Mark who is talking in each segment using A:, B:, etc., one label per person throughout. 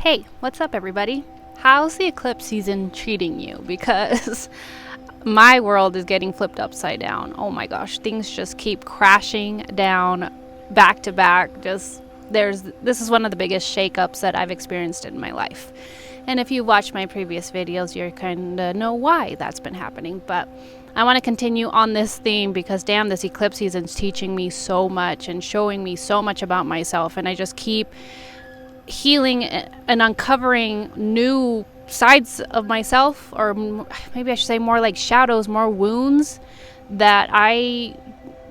A: Hey, what's up, everybody? How's the eclipse season treating you? Because my world is getting flipped upside down. Oh my gosh, things just keep crashing down back to back. This is one of the biggest shakeups that I've experienced in my life. And if you watch my previous videos, you kind of know why that's been happening. But I want to continue on this theme because damn, this eclipse season is teaching me so much and showing me so much about myself, and I just keep healing and uncovering new sides of myself, or maybe I should say more like shadows, more wounds that I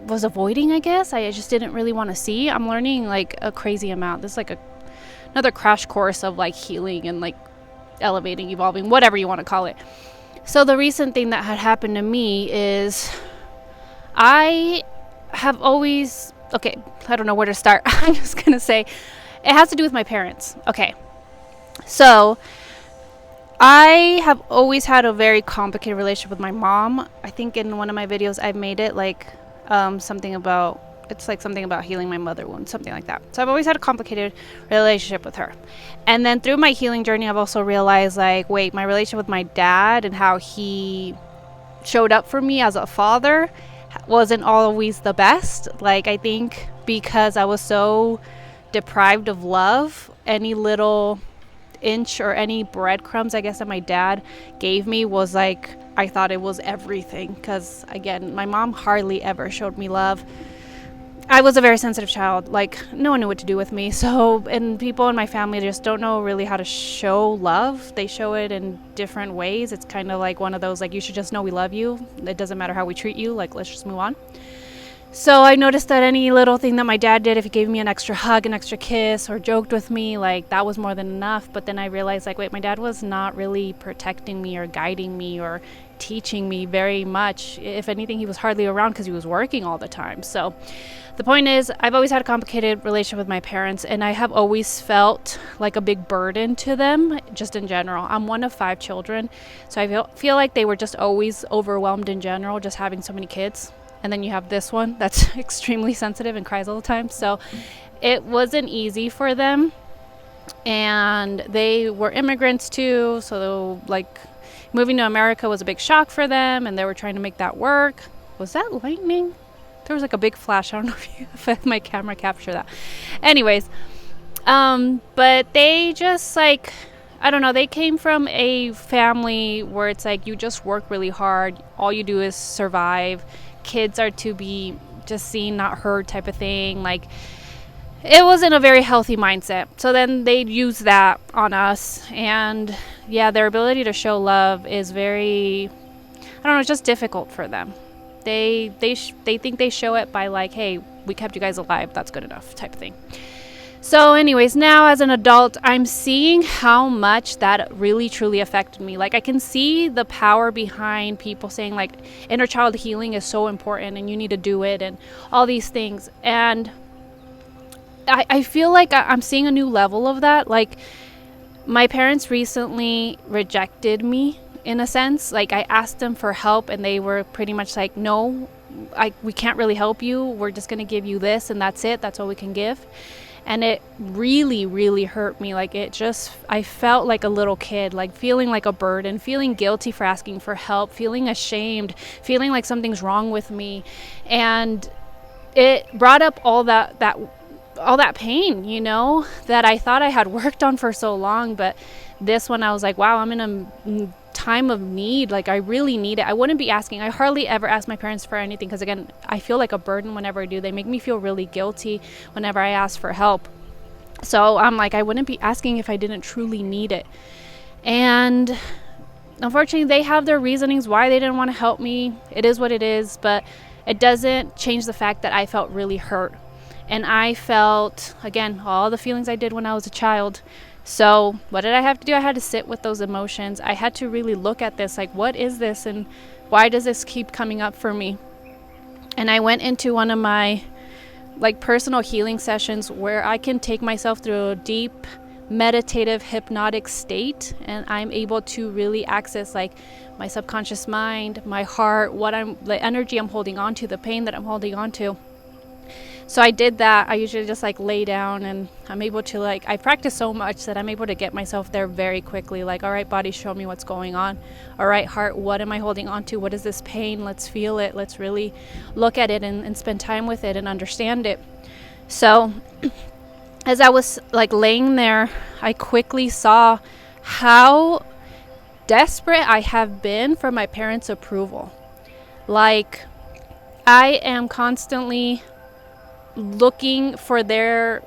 A: was avoiding, I guess. I just didn't really want to see. I'm learning like a crazy amount. This is like another crash course of like healing and like elevating, evolving, whatever you want to call it. So the recent thing that had happened to me is I have always, I don't know where to start. I'm just going to say it has to do with my parents. Okay. So I have always had a very complicated relationship with my mom. I think in one of my videos I've made it like something about healing my mother wound, something like that. So I've always had a complicated relationship with her. And then through my healing journey, I've also realized like, wait, my relationship with my dad and how he showed up for me as a father wasn't always the best. Like, I think because I was so deprived of love, any little inch or any breadcrumbs, I guess, that my dad gave me was like, I thought it was everything. Because again, my mom hardly ever showed me love. I was a very sensitive child. Like, no one knew what to do with me. So, and people in my family just don't know really how to show love. They show it in different ways. It's kind of like one of those, like, you should just know we love you. It doesn't matter how we treat you. Like, let's just move on. So I noticed that any little thing that my dad did, if he gave me an extra hug, an extra kiss, or joked with me, like, that was more than enough. But then I realized, like, wait, my dad was not really protecting me or guiding me or teaching me very much. If anything, he was hardly around because he was working all the time. So the point is, I've always had a complicated relationship with my parents, and I have always felt like a big burden to them, just in general. I'm one of 5 children, so I feel like they were just always overwhelmed in general, just having so many kids. And then you have this one that's extremely sensitive and cries all the time. So it wasn't easy for them. And they were immigrants too. So like moving to America was a big shock for them. And they were trying to make that work. Was that lightning? There was like a big flash. I don't know if my camera captured that. Anyways, but they just like, I don't know, they came from a family where it's like you just work really hard. All you do is survive. Kids are to be just seen, not heard type of thing. Like, it wasn't a very healthy mindset. So then they'd use that on us. And yeah, their ability to show love is very, I don't know, it's just difficult for them. They think they show it by like, hey, we kept you guys alive, that's good enough type of thing. So anyways, now as an adult, I'm seeing how much that really truly affected me. Like, I can see the power behind people saying like inner child healing is so important and you need to do it and all these things. And I feel like I'm seeing a new level of that. Like, my parents recently rejected me in a sense. Like, I asked them for help and they were pretty much like, no, we can't really help you. We're just going to give you this and that's it. That's all we can give. And it really, really hurt me. Like, I felt like a little kid, like feeling like a burden, feeling guilty for asking for help, feeling ashamed, feeling like something's wrong with me. And it brought up all that pain, you know, that I thought I had worked on for so long. But this one, I was like, wow, I'm in a time of need. Like, I really need it. I wouldn't be asking. I hardly ever ask my parents for anything because, again, I feel like a burden whenever I do. They make me feel really guilty whenever I ask for help. So I'm like, I wouldn't be asking if I didn't truly need it. And unfortunately, they have their reasonings why they didn't want to help me. It is what it is, but it doesn't change the fact that I felt really hurt. And I felt, again, all the feelings I did when I was a child. So what did I have to do? I had to sit with those emotions. I had to really look at this, like, what is this and why does this keep coming up for me? And I went into one of my like personal healing sessions where I can take myself through a deep meditative hypnotic state, and I'm able to really access like my subconscious mind, my heart, the energy I'm holding on to, the pain that I'm holding on to. So I did that. I usually just like lay down, and I'm able to like, I practice so much that I'm able to get myself there very quickly. Like, all right, body, show me what's going on. All right, heart, what am I holding on to? What is this pain? Let's feel it. Let's really look at it and spend time with it and understand it. So as I was like laying there, I quickly saw how desperate I have been for my parents' approval. Like, I am constantly looking for them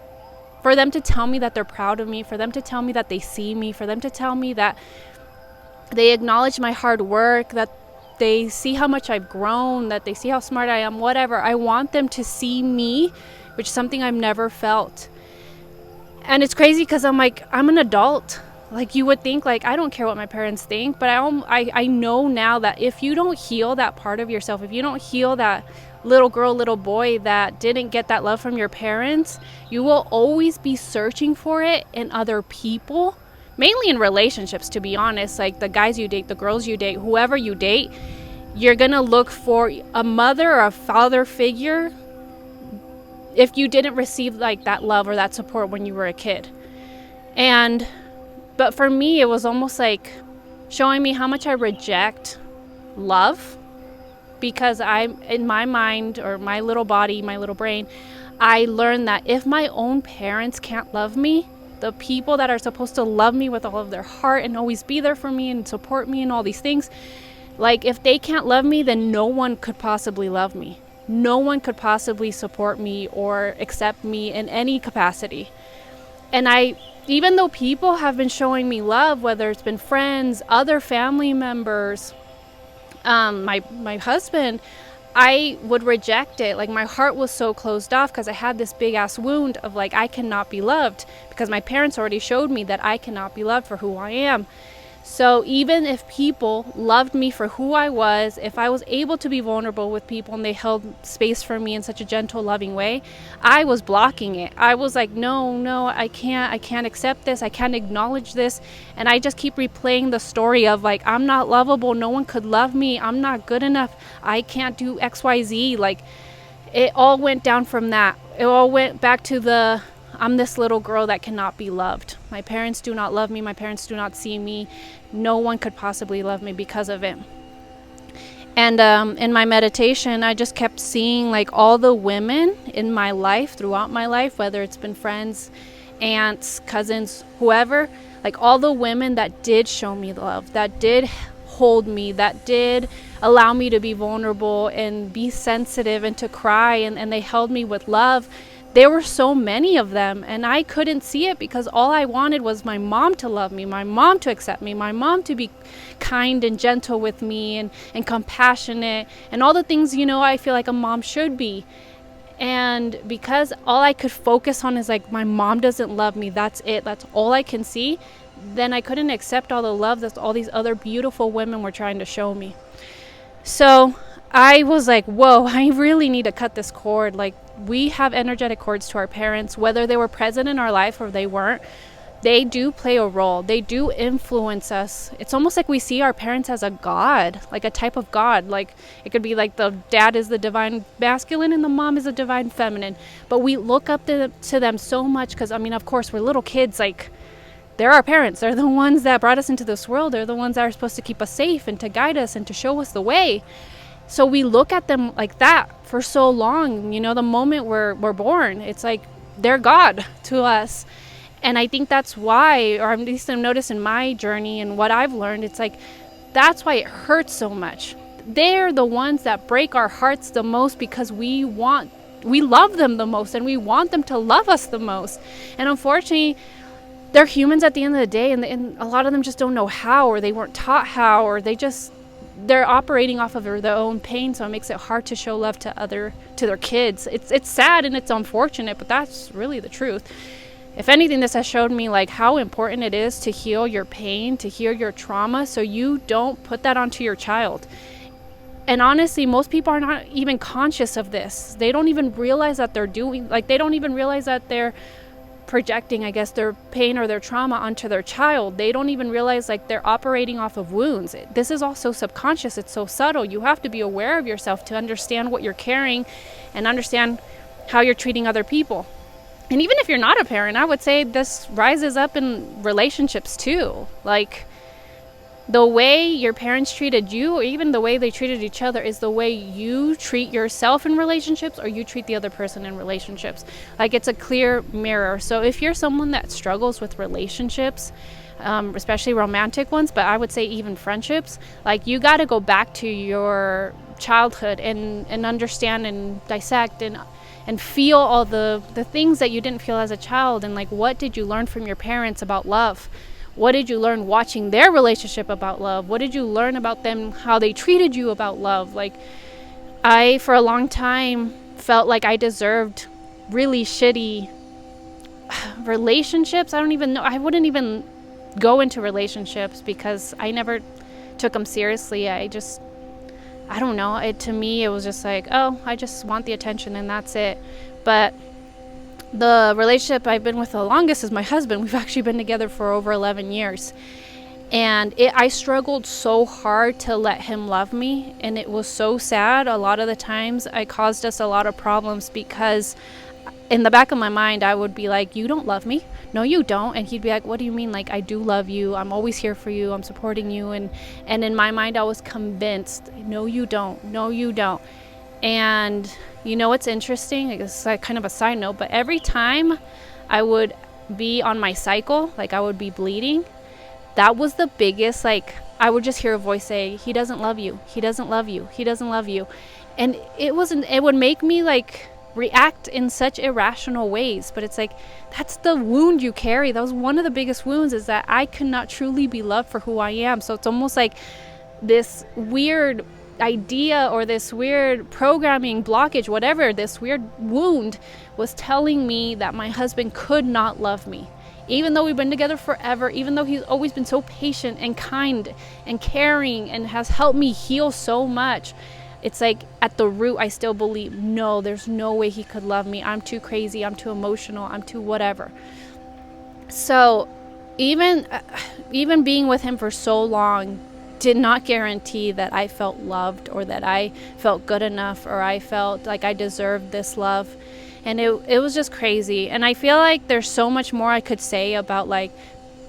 A: to tell me that they're proud of me, for them to tell me that they see me, for them to tell me that they acknowledge my hard work, that they see how much I've grown, that they see how smart I am, whatever. I want them to see me, which is something I've never felt. And it's crazy because I'm like, I'm an adult. Like, you would think, like, I don't care what my parents think, but I know now that if you don't heal that part of yourself, if you don't heal that little girl, little boy that didn't get that love from your parents, you will always be searching for it in other people, mainly in relationships, to be honest. Like, the guys you date, the girls you date, whoever you date, you're gonna look for a mother or a father figure if you didn't receive like that love or that support when you were a kid. But for me, it was almost like showing me how much I reject love, because I'm, in my mind or my little body, my little brain, I learned that if my own parents can't love me, the people that are supposed to love me with all of their heart and always be there for me and support me and all these things, like, if they can't love me, then no one could possibly love me. No one could possibly support me or accept me in any capacity. And even though people have been showing me love, whether it's been friends, other family members, my husband, I would reject it. Like, my heart was so closed off because I had this big ass wound of like, I cannot be loved because my parents already showed me that I cannot be loved for who I am. So even if people loved me for who I was, if I was able to be vulnerable with people and they held space for me in such a gentle, loving way, I was blocking it. I was like, no, I can't accept this. I can't acknowledge this. And I just keep replaying the story of like, I'm not lovable. No one could love me. I'm not good enough. I can't do XYZ. Like, it all went down from that. It all went back to I'm this little girl that cannot be loved. My parents do not love me. My parents do not see me. No one could possibly love me because of it. And in my meditation, I just kept seeing like all the women in my life, throughout my life, whether it's been friends, aunts, cousins, whoever, like all the women that did show me love, that did hold me, that did allow me to be vulnerable and be sensitive and to cry, and they held me with love. There were so many of them, and I couldn't see it because all I wanted was my mom to love me, my mom to accept me, my mom to be kind and gentle with me and compassionate and all the things, I feel like a mom should be. And because all I could focus on is like, my mom doesn't love me, that's it, that's all I can see, then I couldn't accept all the love that all these other beautiful women were trying to show me. So I was like, whoa, I really need to cut this cord. Like, we have energetic cords to our parents, whether they were present in our life or they weren't. They do play a role. They do influence us. It's almost like we see our parents as a god, like a type of god. Like, it could be like the dad is the divine masculine and the mom is the divine feminine. But we look up to them so much because, of course, we're little kids. Like, they're our parents. They're the ones that brought us into this world. They're the ones that are supposed to keep us safe and to guide us and to show us the way. So we look at them like that for so long. The moment we're born, it's like they're God to us. And I think that's why, or at least I've noticed in my journey and what I've learned, it's like that's why it hurts so much. They're the ones that break our hearts the most because we love them the most and we want them to love us the most. And unfortunately, they're humans at the end of the day, and a lot of them just don't know how, or they weren't taught how, or they're operating off of their own pain, so it makes it hard to show love to their kids. It's sad and it's unfortunate, but that's really the truth. If anything, this has showed me like how important it is to heal your pain, to heal your trauma, so you don't put that onto your child. And honestly, most people are not even conscious of this. They don't even realize that they don't even realize that they're projecting, I guess, their pain or their trauma onto their child. They don't even realize like they're operating off of wounds. This is also subconscious. It's so subtle. You have to be aware of yourself to understand what you're carrying and understand how you're treating other people. And even if you're not a parent, I would say this rises up in relationships too. Like, the way your parents treated you, or even the way they treated each other, is the way you treat yourself in relationships, or you treat the other person in relationships. Like, it's a clear mirror. So if you're someone that struggles with relationships, especially romantic ones, but I would say even friendships, like, you got to go back to your childhood and understand and dissect and feel all the things that you didn't feel as a child. And like, what did you learn from your parents about love? What did you learn watching their relationship about love? What did you learn about them, how they treated you about love? Like, I, for a long time, felt like I deserved really shitty relationships. I don't even know. I wouldn't even go into relationships because I never took them seriously. I don't know. To me, it was just like, oh, I just want the attention and that's it. But the relationship I've been with the longest is my husband. We've actually been together for over 11 years. And I struggled so hard to let him love me. And it was so sad. A lot of the times I caused us a lot of problems because in the back of my mind, I would be like, you don't love me. No, you don't. And he'd be like, what do you mean? Like, I do love you. I'm always here for you. I'm supporting you. And in my mind, I was convinced, no, you don't. No, you don't. And you know what's interesting? It's like kind of a side note, but every time I would be on my cycle, like I would be bleeding, that was the biggest, like, I would just hear a voice say, he doesn't love you. He doesn't love you. He doesn't love you. And it would make me like react in such irrational ways. But it's like, that's the wound you carry. That was one of the biggest wounds, is that I could not truly be loved for who I am. So it's almost like this weird idea or this weird programming blockage, whatever, this weird wound was telling me that my husband could not love me. Even though we've been together forever, even though he's always been so patient and kind and caring and has helped me heal so much, it's like at the root, I still believe, no, there's no way he could love me. I'm too crazy. I'm too emotional. I'm too whatever. So even being with him for so long did not guarantee that I felt loved or that I felt good enough or I felt like I deserved this love. And it was just crazy. And I feel like there's so much more I could say about like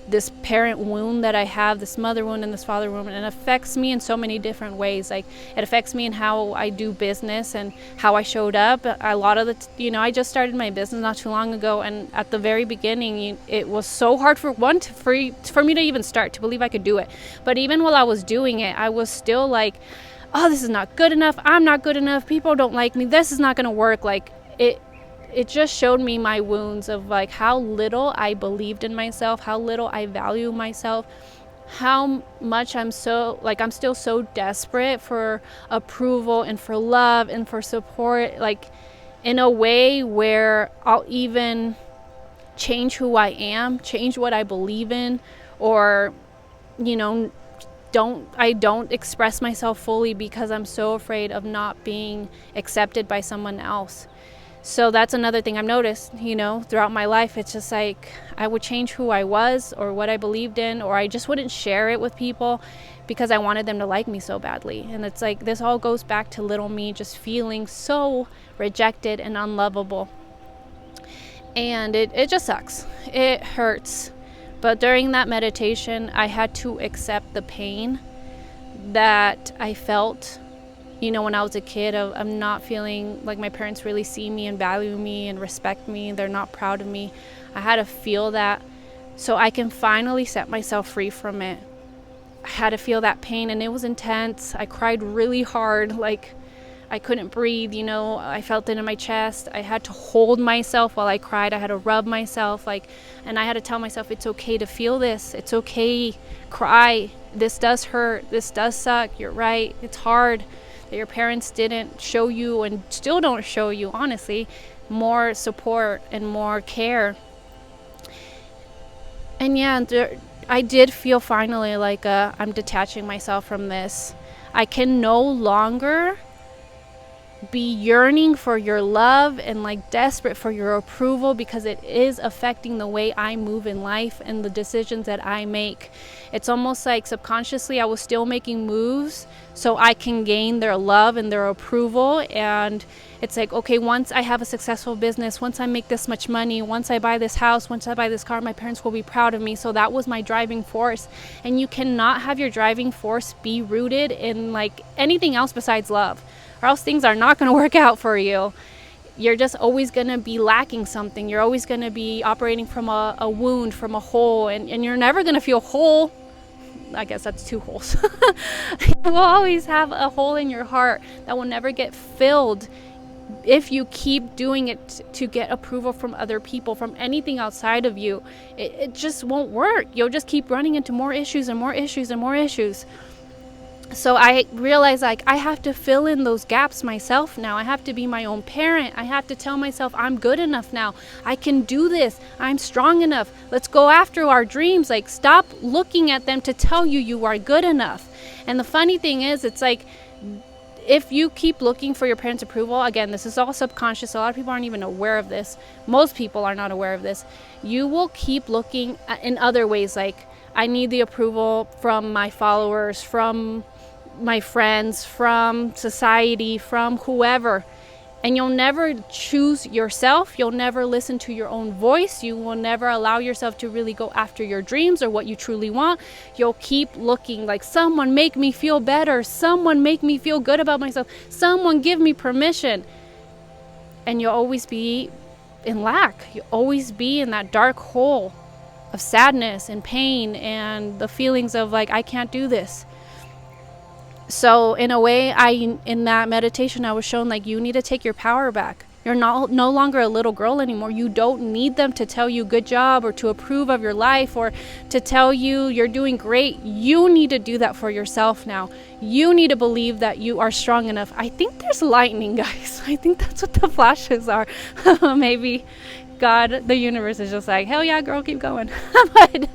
A: this parent wound that I have, this mother wound and this father wound, and it affects me in so many different ways. Like, it affects me in how I do business and how I showed up. A lot of I just started my business not too long ago, and at the very beginning, it was so hard for me to even start, to believe I could do it. But even while I was doing it, I was still like, oh, this is not good enough. I'm not good enough. People don't like me. This is not going to work. Like, it just showed me my wounds of like how little I believed in myself, how little I value myself, how much I'm still so desperate for approval and for love and for support, like in a way where I'll even change who I am, change what I believe in, or don't express myself fully because I'm so afraid of not being accepted by someone else. So that's another thing I've noticed, throughout my life. It's just like I would change who I was or what I believed in, or I just wouldn't share it with people because I wanted them to like me so badly. And it's like this all goes back to little me just feeling so rejected and unlovable. And it just sucks. It hurts. But during that meditation, I had to accept the pain that I felt when I was a kid, I'm not feeling like my parents really see me and value me and respect me. They're not proud of me. I had to feel that so I can finally set myself free from it. I had to feel that pain, and it was intense. I cried really hard, like I couldn't breathe, I felt it in my chest. I had to hold myself while I cried. I had to rub myself, and I had to tell myself, it's okay to feel this. It's okay, cry. This does hurt. This does suck. You're right. It's hard. Your parents didn't show you and still don't show you, honestly, more support and more care. And yeah, I did feel finally like I'm detaching myself from this. I can no longer be yearning for your love and like desperate for your approval, because it is affecting the way I move in life and the decisions that I make. It's almost like subconsciously I was still making moves so I can gain their love and their approval. And it's like, okay, once I have a successful business, once I make this much money, once I buy this house, once I buy this car, my parents will be proud of me. So that was my driving force. And you cannot have your driving force be rooted in like anything else besides love, or else things are not going to work out for you. You're just always going to be lacking something. You're always going to be operating from a wound, from a hole, and you're never going to feel whole. I guess that's two holes. You will always have a hole in your heart that will never get filled if you keep doing it to get approval from other people, from anything outside of you. It just won't work. You'll just keep running into more issues and more issues and more issues. So I realized like I have to fill in those gaps myself now. I have to be my own parent. I have to tell myself I'm good enough now. I can do this. I'm strong enough. Let's go after our dreams. Like, stop looking at them to tell you you are good enough. And the funny thing is, it's like, if you keep looking for your parents' approval, again, this is all subconscious. A lot of people aren't even aware of this. Most people are not aware of this. You will keep looking in other ways. Like, I need the approval from my followers, from my friends, from society, from whoever. And you'll never choose yourself. You'll never listen to your own voice. You will never allow yourself to really go after your dreams or what you truly want. You'll keep looking like, someone make me feel better. Someone make me feel good about myself. Someone give me permission. And you'll always be in lack. You'll always be in that dark hole of sadness and pain and the feelings of like, I can't do this. So in a way, in that meditation, I was shown like, you need to take your power back. You're no longer a little girl anymore. You don't need them to tell you good job or to approve of your life or to tell you you're doing great. You need to do that for yourself now. You need to believe that you are strong enough. I think there's lightning, guys. I think that's what the flashes are. Maybe God, the universe is just like, hell yeah, girl, keep going. But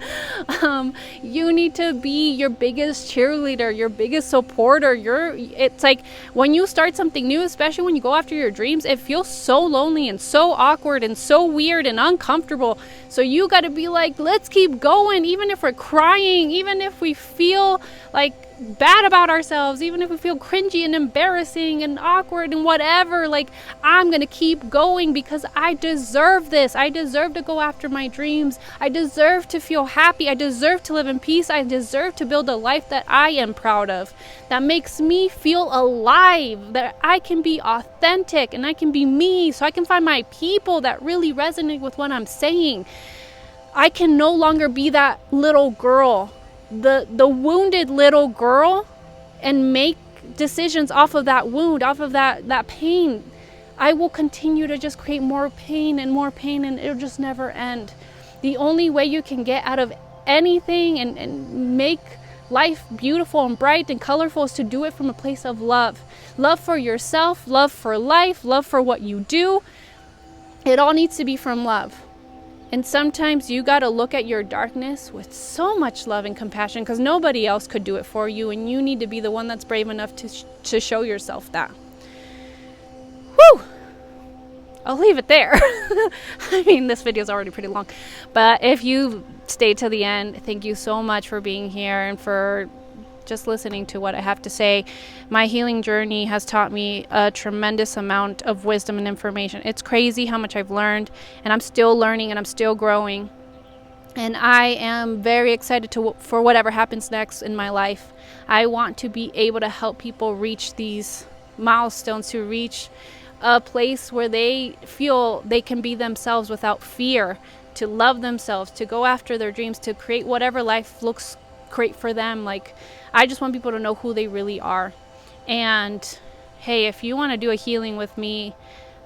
A: you need to be your biggest cheerleader, your biggest supporter. It's like when you start something new, especially when you go after your dreams, it feels so lonely and so awkward and so weird and uncomfortable. So you got to be like, let's keep going, even if we're crying, even if we feel like bad about ourselves, even if we feel cringy and embarrassing and awkward and whatever. Like, I'm gonna keep going because I deserve this. I deserve to go after my dreams. I deserve to feel happy. I deserve to live in peace. I deserve to build a life that I am proud of, that makes me feel alive, that I can be authentic and I can be me, so I can find my people that really resonate with what I'm saying. I can no longer be that little girl, the wounded little girl, and make decisions off of that wound, off of that pain. I will continue to just create more pain, and it'll just never end. The only way you can get out of anything and make life beautiful and bright and colorful is to do it from a place of love. Love for yourself, love for life, love for what you do. It all needs to be from love. And sometimes you got to look at your darkness with so much love and compassion, because nobody else could do it for you, and you need to be the one that's brave enough to show yourself that. Whew! I'll leave it there. I mean, this video is already pretty long, but if you stayed to the end, thank you so much for being here and for just listening to what I have to say. My healing journey has taught me a tremendous amount of wisdom and information. It's crazy how much I've learned, and I'm still learning and I'm still growing. And I am very excited for whatever happens next in my life. I want to be able to help people reach these milestones, to reach a place where they feel they can be themselves without fear, to love themselves, to go after their dreams, to create whatever life looks great for them. Like, I just want people to know who they really are. And hey, if you want to do a healing with me,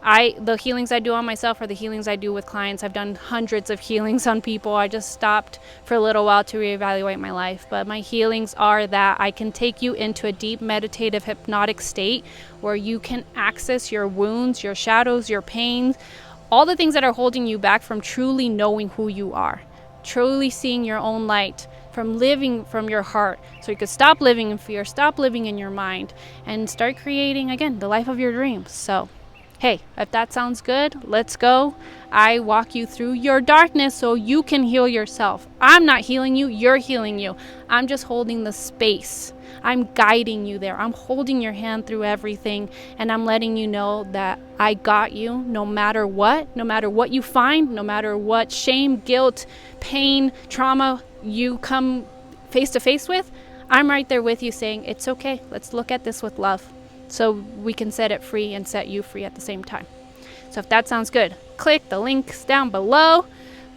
A: the healings I do on myself are the healings I do with clients. I've done hundreds of healings on people. I just stopped for a little while to reevaluate my life. But my healings are that I can take you into a deep meditative hypnotic state where you can access your wounds, your shadows, your pains, all the things that are holding you back from truly knowing who you are, truly seeing your own light, from living from your heart, so you could stop living in fear, stop living in your mind, and start creating, again, the life of your dreams. So hey, if that sounds good, let's go. I walk you through your darkness so you can heal yourself. I'm not healing you, you're healing you. I'm just holding the space. I'm guiding you there. I'm holding your hand through everything, and I'm letting you know that I got you no matter what you find, no matter what shame, guilt, pain, trauma you come face to face with. I'm right there with you saying, it's okay. Let's look at this with love, so we can set it free and set you free at the same time. So if that sounds good, click the links down below.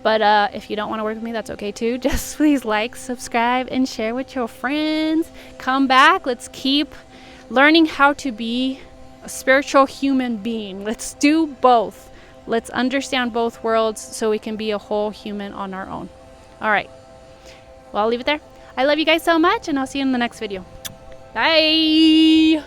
A: But if you don't want to work with me, that's okay too. Just please like, subscribe, and share with your friends. Come back. Let's keep learning how to be a spiritual human being. Let's do both. Let's understand both worlds so we can be a whole human on our own. All right. Well, I'll leave it there. I love you guys so much, and I'll see you in the next video. Bye.